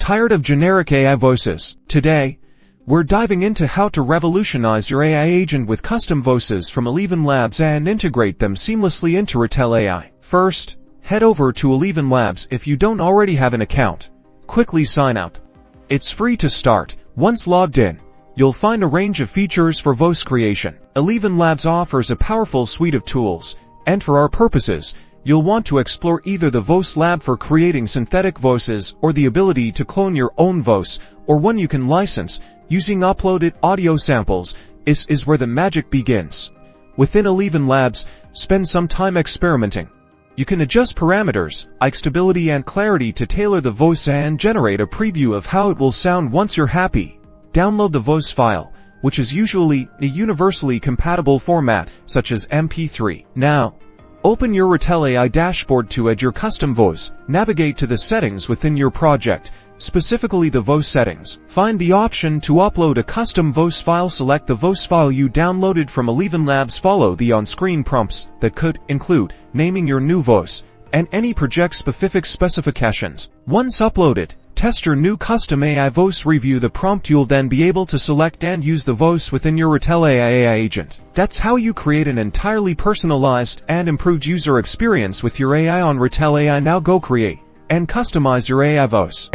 Tired of generic AI voices? Today, we're diving into how to revolutionize your AI agent with custom voices from ElevenLabs and integrate them seamlessly into Retell AI. First, head over to ElevenLabs if you don't already have an account. Quickly sign up. It's free to start. Once logged in, you'll find a range of features for voice creation. ElevenLabs offers a powerful suite of tools, and for our purposes, you'll want to explore either the Voice Lab for creating synthetic voices or the ability to clone your own voice, or one you can license using uploaded audio samples. Is where the magic begins. Within ElevenLabs, spend some time experimenting. You can adjust parameters, like stability and clarity to tailor the voice and generate a preview of how it will sound once you're happy. Download the voice file, which is usually a universally compatible format, such as MP3. Now, open your Retell AI dashboard to add your custom voice. Navigate to the settings within your project, specifically the voice settings. Find the option to upload a custom voice file. Select the voice file you downloaded from ElevenLabs. Follow the on-screen prompts that could include naming your new voice and any project-specific specifications. Once uploaded, test your new custom AI voice. Review the prompt. You'll then be able to select and use the voice within your Retell AI agent. That's how you create an entirely personalized and improved user experience with your AI on Retell AI. Now go create and customize your AI voice.